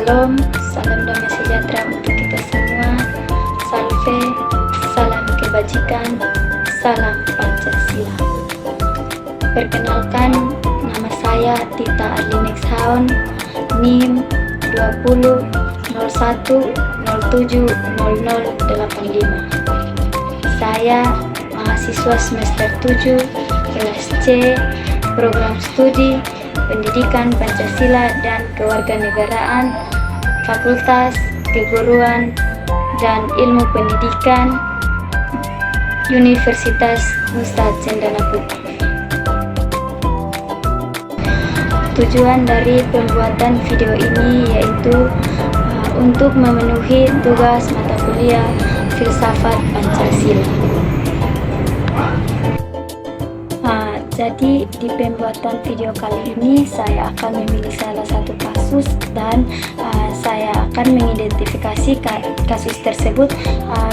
Shalom, salam damai sejahtera untuk kita semua. Salve, salam kebajikan, salam Pancasila. Perkenalkan, nama saya Tita Arlinex Haon, NIM 20 01 07 0085. Saya mahasiswa semester 7 kelas C, program studi Pendidikan Pancasila dan Kewarganegaraan, Fakultas Keguruan dan Ilmu Pendidikan, Universitas Nusa Cendana Putih. Tujuan dari pembuatan video ini yaitu untuk memenuhi tugas mata kuliah Filsafat Pancasila. Jadi di pembuatan video kali ini saya akan memilih salah satu kasus dan saya akan mengidentifikasi kasus tersebut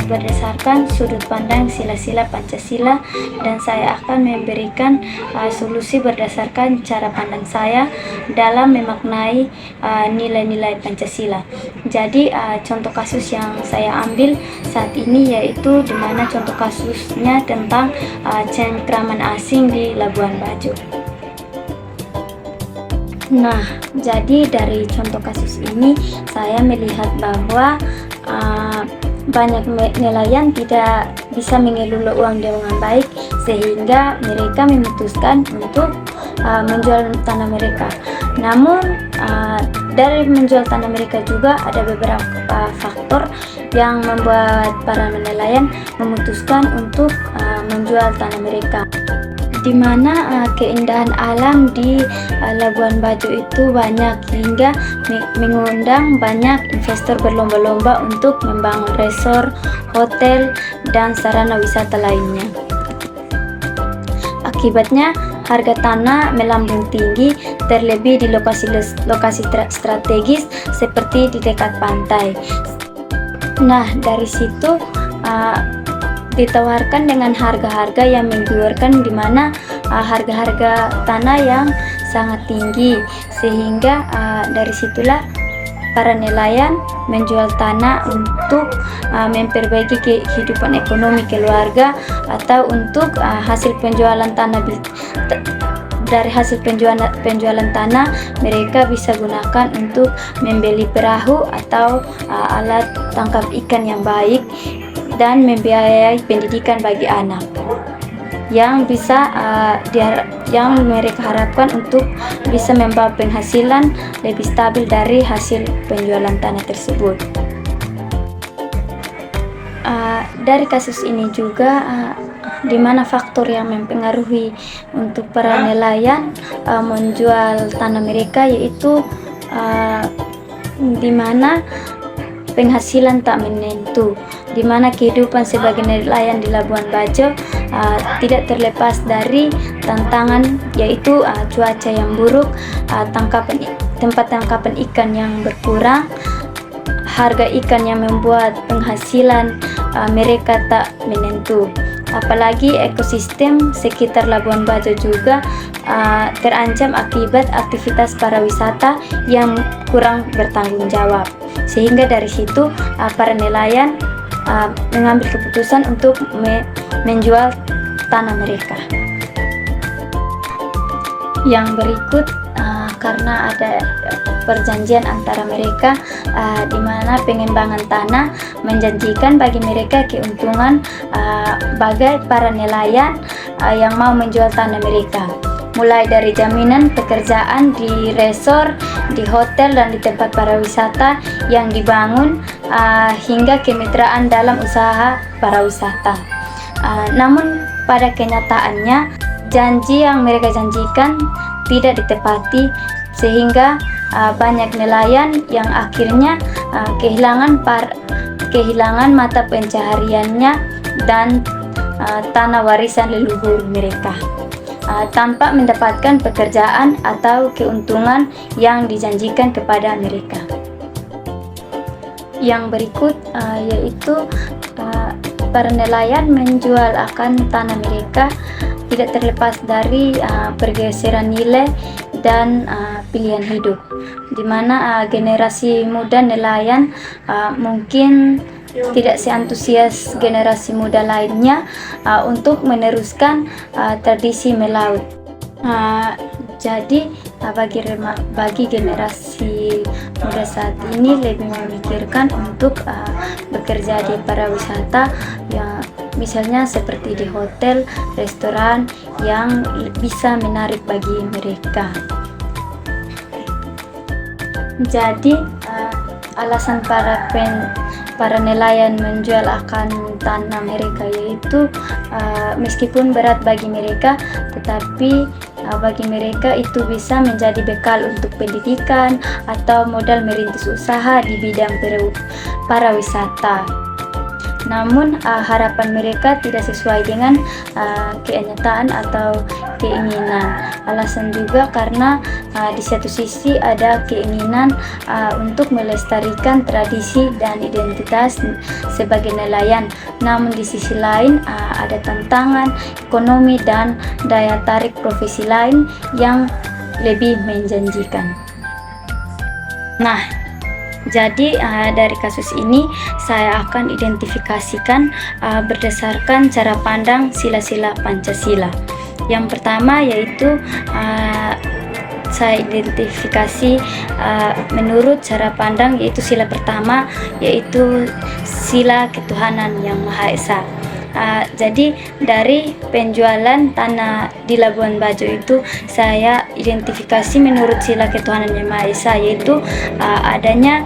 berdasarkan sudut pandang sila-sila Pancasila, dan saya akan memberikan solusi berdasarkan cara pandang saya dalam memaknai nilai-nilai Pancasila. Jadi contoh kasus yang saya ambil saat ini yaitu dimana contoh kasusnya tentang cengkraman asing di Labuan Bajo. Nah, jadi dari contoh kasus ini saya melihat bahwa banyak nelayan tidak bisa mengelola uang dengan baik, sehingga mereka memutuskan untuk menjual tanah mereka. Namun dari menjual tanah mereka juga ada beberapa faktor yang membuat para nelayan memutuskan untuk menjual tanah mereka, di mana keindahan alam di Labuan Bajo itu banyak hingga mengundang banyak investor berlomba-lomba untuk membangun resort, hotel, dan sarana wisata lainnya. Akibatnya harga tanah melambung tinggi, terlebih di lokasi strategis seperti di dekat pantai. Nah, dari situ ditawarkan dengan harga-harga yang menggiurkan, di mana harga-harga tanah yang sangat tinggi, sehingga dari situlah para nelayan menjual tanah untuk memperbaiki kehidupan ekonomi keluarga, atau untuk hasil penjualan tanah. Dari hasil penjualan tanah mereka bisa gunakan untuk membeli perahu atau alat tangkap ikan yang baik, dan membiayai pendidikan bagi anak yang bisa yang mereka harapkan untuk bisa membawa penghasilan lebih stabil dari hasil penjualan tanah tersebut. Dari kasus ini juga di mana faktor yang mempengaruhi untuk para nelayan menjual tanah mereka yaitu di mana penghasilan tak menentu, di mana kehidupan sebagai nelayan di Labuan Bajo tidak terlepas dari tantangan, yaitu cuaca yang buruk, tempat tangkapan ikan yang berkurang, harga ikan yang membuat penghasilan mereka tak menentu. Apalagi ekosistem sekitar Labuan Bajo juga terancam akibat aktivitas para wisata yang kurang bertanggung jawab, sehingga dari situ para nelayan mengambil keputusan untuk menjual tanah mereka. Yang berikut karena ada perjanjian antara mereka di mana pengembangan tanah menjanjikan bagi mereka keuntungan bagi para nelayan yang mau menjual tanah mereka, mulai dari jaminan pekerjaan di resort, di hotel, dan di tempat para wisata yang dibangun, hingga kemitraan dalam usaha para wisata. Namun pada kenyataannya janji yang mereka janjikan tidak ditepati, sehingga banyak nelayan yang akhirnya kehilangan mata pencahariannya dan tanah warisan leluhur mereka, tanpa mendapatkan pekerjaan atau keuntungan yang dijanjikan kepada mereka. Yang berikut yaitu para nelayan menjual akan tanah mereka tidak terlepas dari pergeseran nilai dan pilihan hidup. di mana generasi muda nelayan mungkin tidak seantusias generasi muda lainnya untuk meneruskan tradisi melaut. Jadi bagi generasi muda saat ini lebih memikirkan untuk bekerja di pariwisata, ya misalnya seperti di hotel, restoran yang bisa menarik bagi mereka. Jadi alasan para nelayan menjual akan tanah mereka yaitu meskipun berat bagi mereka, tetapi bagi mereka itu bisa menjadi bekal untuk pendidikan atau modal merintis usaha di bidang pariwisata. Namun harapan mereka tidak sesuai dengan kenyataan atau keinginan. Alasan juga karena di satu sisi ada keinginan untuk melestarikan tradisi dan identitas sebagai nelayan. Namun di sisi lain ada tantangan ekonomi dan daya tarik profesi lain yang lebih menjanjikan. Nah, jadi dari kasus ini saya akan identifikasikan berdasarkan cara pandang sila-sila Pancasila. Yang pertama yaitu saya identifikasi menurut cara pandang yaitu sila pertama yaitu sila ketuhanan yang Maha Esa. Jadi dari penjualan tanah di Labuan Bajo itu saya identifikasi menurut sila ketuhanan yang Maha Esa yaitu adanya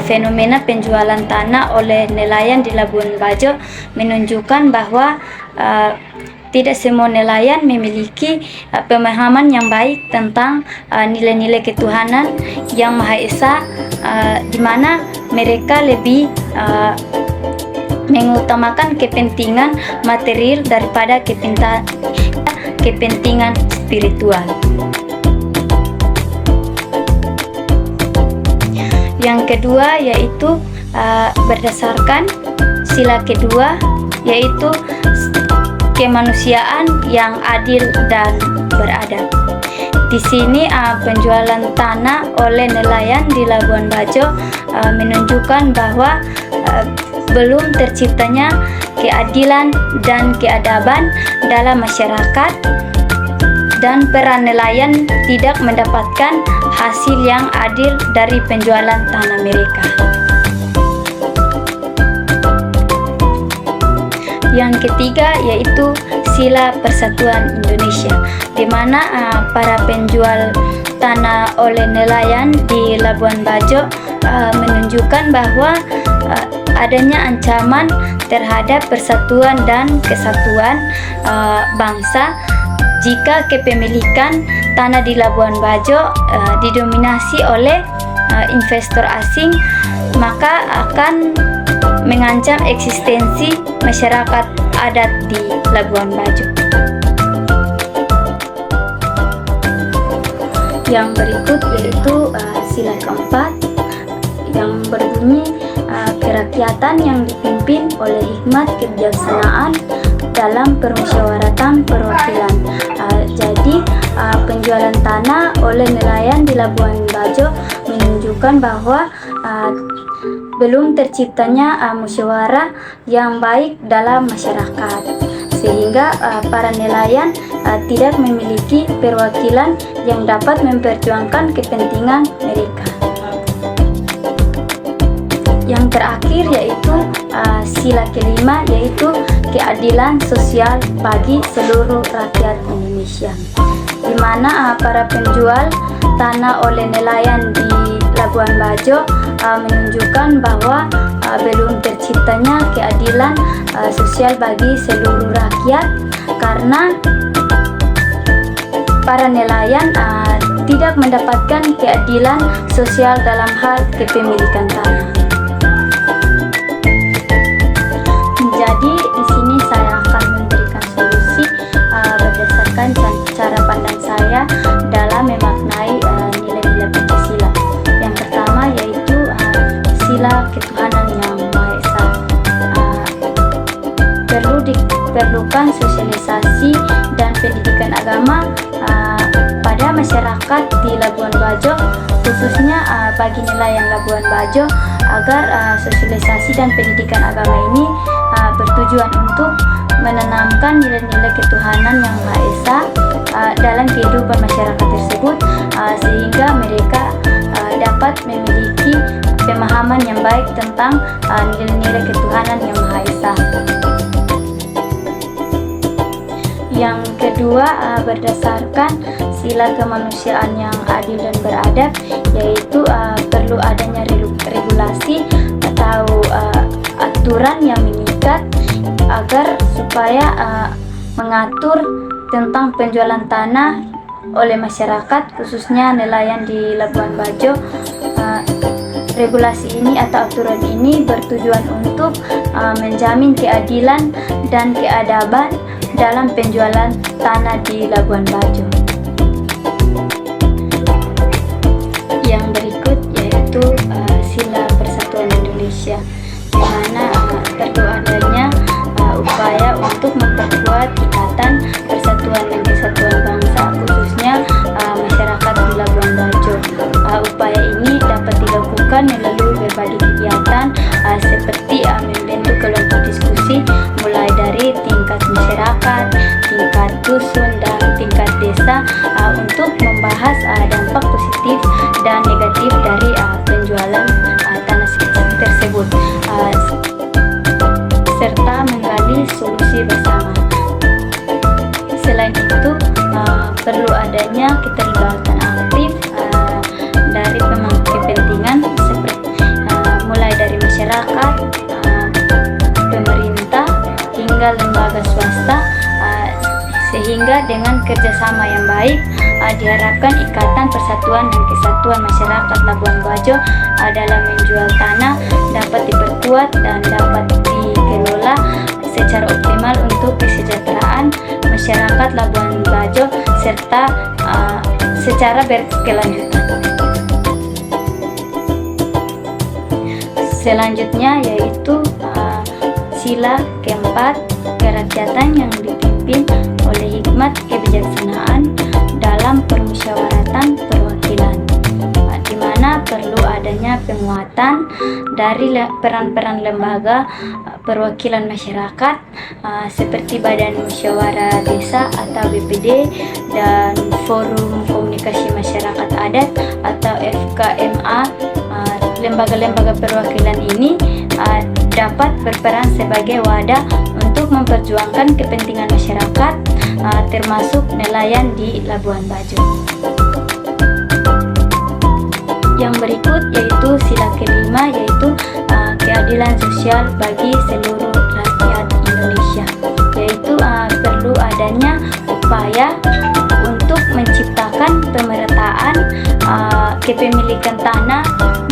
fenomena penjualan tanah oleh nelayan di Labuan Bajo menunjukkan bahwa tidak semua nelayan memiliki pemahaman yang baik tentang nilai-nilai ketuhanan yang Maha Esa, di mana mereka lebih mengutamakan kepentingan material daripada kepentingan spiritual. Yang kedua yaitu berdasarkan sila kedua yaitu kemanusiaan yang adil dan beradab. Di sini penjualan tanah oleh nelayan di Labuan Bajo menunjukkan bahwa belum terciptanya keadilan dan keadaban dalam masyarakat dan peran nelayan tidak mendapatkan hasil yang adil dari penjualan tanah mereka. Yang ketiga yaitu sila Persatuan Indonesia, di mana para penjual tanah oleh nelayan di Labuan Bajo menunjukkan bahwa adanya ancaman terhadap persatuan dan kesatuan bangsa jika kepemilikan tanah di Labuan Bajo didominasi oleh investor asing, maka akan mengancam eksistensi masyarakat adat di Labuan Bajo. Yang berikut yaitu sila keempat yang berbunyi kerakyatan yang dipimpin oleh hikmat kebijaksanaan dalam permusyawaratan perwakilan. Jadi penjualan tanah oleh nelayan di Labuan Bajo menunjukkan bahwa belum terciptanya musyawarah yang baik dalam masyarakat, sehingga para nelayan tidak memiliki perwakilan yang dapat memperjuangkan kepentingan mereka. Yang terakhir yaitu sila kelima yaitu keadilan sosial bagi seluruh rakyat Indonesia, di mana para penjual tanah oleh nelayan di Labuan Bajo menunjukkan bahwa belum terciptanya keadilan sosial bagi seluruh rakyat karena para nelayan tidak mendapatkan keadilan sosial dalam hal kepemilikan tanah. Jadi di sini saya akan memberikan solusi berdasarkan cara pandang saya dalam memaknai nilai-nilai Pancasila. Yang pertama yaitu sila ketuhanan yang Maha Esa. Diperlukan sosialisasi dan pendidikan agama pada masyarakat di Labuan Bajo, khususnya bagi nelayan Labuan Bajo, agar sosialisasi dan pendidikan agama ini bertujuan untuk menanamkan nilai-nilai ketuhanan yang Maha Esa dalam kehidupan masyarakat tersebut, sehingga mereka dapat memiliki pemahaman yang baik tentang nilai-nilai ketuhanan yang Maha Esa. Yang kedua, berdasarkan sila kemanusiaan yang adil dan beradab, yaitu perlu adanya regulasi atau aturan yang mengikat agar supaya mengatur tentang penjualan tanah oleh masyarakat, khususnya nelayan di Labuan Bajo. Regulasi ini atau aturan ini bertujuan untuk menjamin keadilan dan keadaban dalam penjualan tanah di Labuan Bajo. Yang berikut yaitu sila persatuan Indonesia, di mana perlu adanya upaya untuk memperkuat ikatan persatuan dan kesatuan bangsa, khususnya masyarakat di Labuan Bajo. Upaya ini dapat dilakukan melalui berbagai kegiatan seperti membentuk kelompok diskusi mulai dari tingkat masyarakat, tingkat dusun, dan tingkat desa untuk membahas dampak positif dan negatif dari penjualan tanah tersebut, serta menggali solusi bersama. Selain itu, perlu adanya keterlibatan aktif dari pemangku kepentingan seperti mulai dari masyarakat, pemerintah hingga lembaga swasta, sehingga dengan kerjasama yang baik diharapkan ikatan persatuan dan kesatuan masyarakat Labuan Bajo dalam menjual tanah dapat diperkuat dan dapat dikelola secara optimal untuk kesejahteraan masyarakat Labuan Bajo serta secara berkelanjutan. Selanjutnya yaitu sila keempat, kerakyatan yang dipimpin oleh hikmat kebijaksanaan dalam permusyawaratan perwakilan, di mana perlu adanya penguatan dari peran-peran lembaga perwakilan masyarakat seperti Badan Musyawarah Desa atau BPD dan Forum Komunikasi Masyarakat Adat atau FKMA. Lembaga-lembaga perwakilan ini dapat berperan sebagai wadah untuk memperjuangkan kepentingan masyarakat, termasuk nelayan di Labuan Bajo. Yang berikut yaitu sila kelima, yaitu keadilan sosial bagi seluruh rakyat Indonesia, yaitu perlu adanya upaya untuk menciptakan pemerataan kepemilikan tanah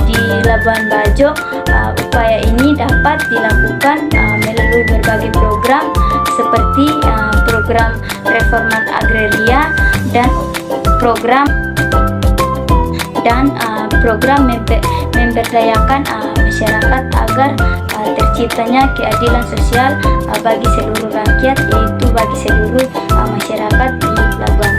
di Labuan Bajo. Upaya ini dapat dilakukan melalui berbagai program seperti program reforman agraria dan program memberdayakan masyarakat agar terciptanya keadilan sosial bagi seluruh rakyat, yaitu bagi seluruh masyarakat di Labuan